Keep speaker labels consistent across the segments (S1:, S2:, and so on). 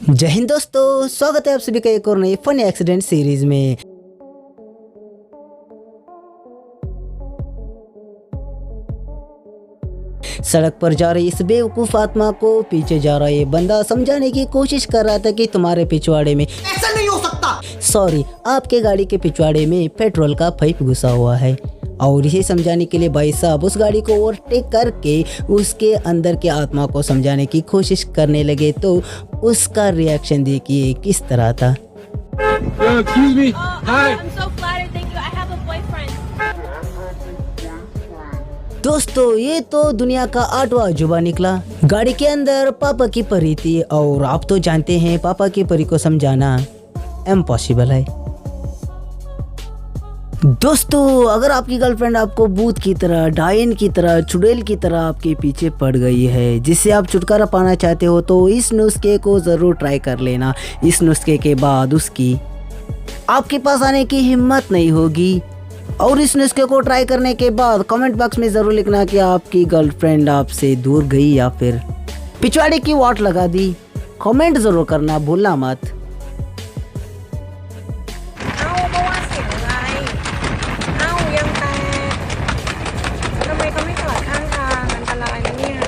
S1: जय हिंद दोस्तों, स्वागत है आप सभी का एक और नई फनी एक्सीडेंट सीरीज में। सड़क पर जा रही इस बेवकूफ आत्मा को पीछे जा रहा ये बंदा समझाने की कोशिश कर रहा था कि तुम्हारे पिछवाड़े में
S2: ऐसा नहीं हो सकता।
S1: सॉरी, आपके गाड़ी के पिछवाड़े में पेट्रोल का पाइप घुसा हुआ है। और इसे समझाने के लिए भाई साहब उस गाड़ी को ओवरटेक करके उसके अंदर के आत्मा को समझाने की कोशिश करने लगे, तो उसका रिएक्शन देखिए किस तरह था।
S3: Excuse me. Hi.
S4: I'm so flattered, thank you. I have a boyfriend.
S1: दोस्तों, ये तो दुनिया का 8वां अजूबा निकला। गाड़ी के अंदर पापा की परी थी और आप तो जानते हैं पापा की परी को समझाना इम्पॉसिबल है। दोस्तों, अगर आपकी गर्लफ्रेंड आपको भूत की तरह, डायन की तरह, चुड़ैल की तरह आपके पीछे पड़ गई है, जिससे आप छुटकारा पाना चाहते हो, तो इस नुस्खे को ज़रूर ट्राई कर लेना। इस नुस्खे के बाद उसकी आपके पास आने की हिम्मत नहीं होगी। और इस नुस्खे को ट्राई करने के बाद कमेंट बॉक्स में ज़रूर लिखना कि आपकी गर्लफ्रेंड आपसे दूर गई या फिर पिछवाड़े की वाट लगा दी। कमेंट ज़रूर करना भूलना मत।
S4: เอ้าเพราะว่าเสียงอะไรเอ้ายางแตกทำไมเขาไม่จอดข้างทางอันตรายนะเนี่ย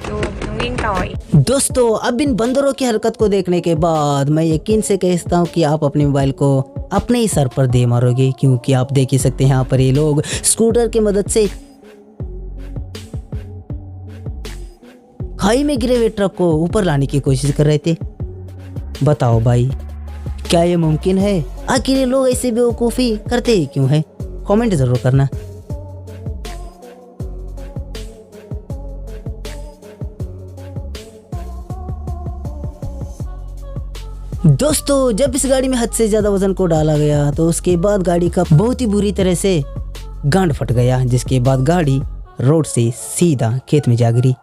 S4: ดูน้องวิ่งต่อย
S1: दोस्तों, अब इन बंदरों की हरकत को देखने के बाद मैं यकीन से कहता हूँ कि आप अपने मोबाइल को अपने ही सर पर दे मारोगे, क्योंकि आप देख ही सकते हैं यहाँ पर ये लोग स्कूटर की मदद से खाई में गिरे हुए ट्रक को ऊपर लाने की कोशिश कर रहे थे। बताओ भाई, क्या ये मुमकिन है? आखिर ये लोग ऐसे बेवकूफ़ी करते ही क्यों हैं? कमेंट ज़रूर करना। दोस्तों, जब इस गाड़ी में हद से ज़्यादा वजन को डाला गया तो उसके बाद गाड़ी का बहुत ही बुरी तरह से गांड फट गया, जिसके बाद गाड़ी रोड से सीधा खेत में जा गिरी।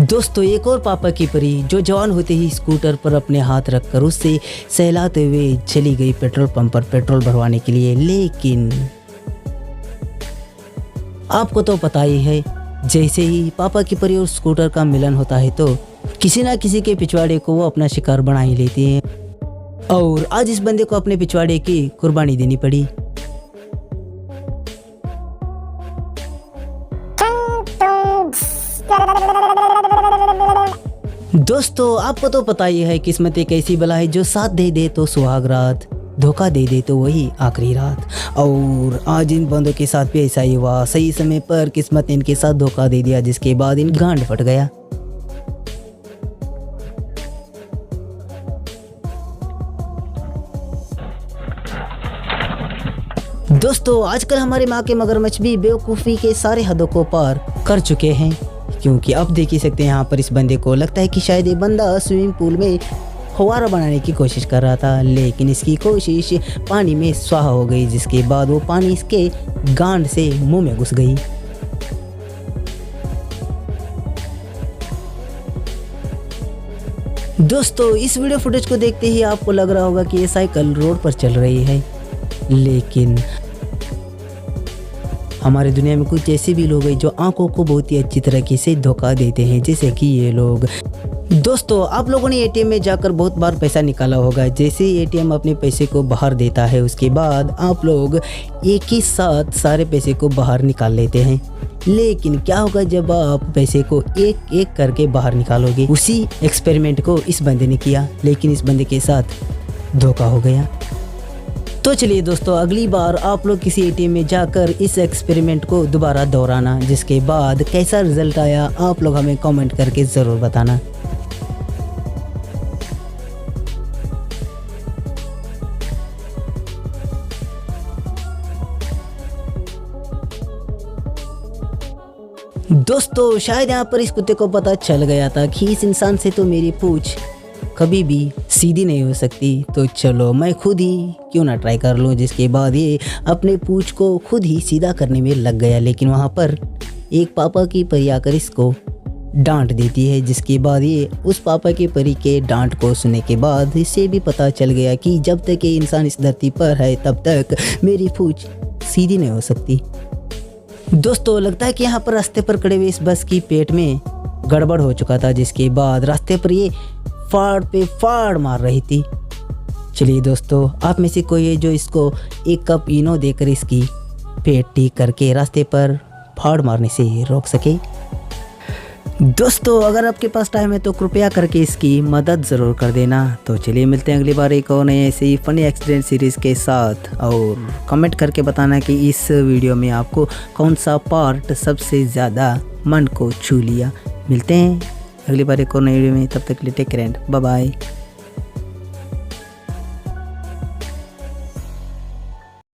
S1: दोस्तों, एक और पापा की परी जो जवान होते ही स्कूटर पर अपने हाथ रखकर उससे सहलाते हुए चली गई पेट्रोल पंप पर पेट्रोल भरवाने के लिए। लेकिन आपको तो पता ही है, जैसे ही पापा की परी और स्कूटर का मिलन होता है तो किसी ना किसी के पिछवाड़े को वो अपना शिकार बना ही लेती हैं। और आज इस बंदे को अपने पिछवाड़े की कुर्बानी देनी पड़ी। दोस्तों, आपको तो पता ही है किस्मत एक ऐसी बला है जो साथ दे दे तो सुहाग रात, धोखा दे दे तो वही आखिरी रात। और आज इन बंदों के साथ भी ऐसा ही हुआ। सही समय पर किस्मत ने इनके साथ धोखा दे दिया, जिसके बाद इन गांड फट गया। दोस्तों, आजकल हमारे माँ के मगरमच्छ भी बेवकूफ़ी के सारे हदों को पार कर चुके हैं, क्योंकि अब देख ही सकते हैं यहाँ पर इस बंदे को लगता है कि शायद ये बंदा स्विमिंग पूल में फव्वारा बनाने की कोशिश कर रहा था, लेकिन इसकी कोशिश पानी में स्वाहा हो गई, जिसके बाद वो पानी इसके गांड से मुंह में घुस गई। दोस्तों, इस वीडियो फुटेज को देखते ही आपको लग रहा होगा कि ये साइकिल रोड पर चल रही है, लेकिन हमारी दुनिया में कुछ ऐसे भी लोग हैं जो आंखों को बहुत ही अच्छी तरीके से धोखा देते हैं, जैसे कि ये लोग। दोस्तों, आप लोगों ने एटीएम में जाकर बहुत बार पैसा निकाला होगा। जैसे ही एटीएम अपने पैसे को बाहर देता है, उसके बाद आप लोग एक ही साथ सारे पैसे को बाहर निकाल लेते हैं। लेकिन क्या होगा जब आप पैसे को एक एक करके बाहर निकालोगे? उसी एक्सपेरिमेंट को इस बंदे ने किया, लेकिन इस बंदे के साथ धोखा हो गया। तो चलिए दोस्तों, अगली बार आप लोग किसी एटीएम में जाकर इस एक्सपेरिमेंट को दोबारा दोहराना, जिसके बाद कैसा रिजल्ट आया आप लोग हमें कमेंट करके ज़रूर बताना। दोस्तों, शायद यहाँ पर इस कुत्ते को पता चल गया था कि इस इंसान से तो मेरी पूंछ कभी भी सीधी नहीं हो सकती, तो चलो मैं खुद ही क्यों ना ट्राई कर लूँ। जिसके बाद ये अपने पूंछ को खुद ही सीधा करने में लग गया, लेकिन वहाँ पर एक पापा की परी आकर इसको डांट देती है, जिसके बाद ये उस पापा के परी के डांट को सुनने के बाद इसे भी पता चल गया कि जब तक ये इंसान इस धरती पर है तब तक मेरी पूंछ सीधी नहीं हो सकती। दोस्तों लगता है कि यहाँ पर रास्ते पर खड़े हुए इस बस की पेट में गड़बड़ हो चुका था, जिसके बाद रास्ते पर ये फाड़ पे फाड़ मार रही थी। चलिए दोस्तों, आप में से कोई है जो इसको एक कप इनो देकर इसकी पेट ठीक करके रास्ते पर फाड़ मारने से रोक सके। दोस्तों अगर आपके पास टाइम है तो कृपया करके इसकी मदद ज़रूर कर देना। तो चलिए मिलते हैं अगली बार एक और नए ऐसे ही फनी एक्सीडेंट सीरीज़ के साथ, और कमेंट करके बताना कि इस वीडियो में आपको कौन सा पार्ट सबसे ज़्यादा मन को छू लिया। मिलते हैं अगली बार एक और नई वीडियो में, तब तक के लिए take care and bye bye.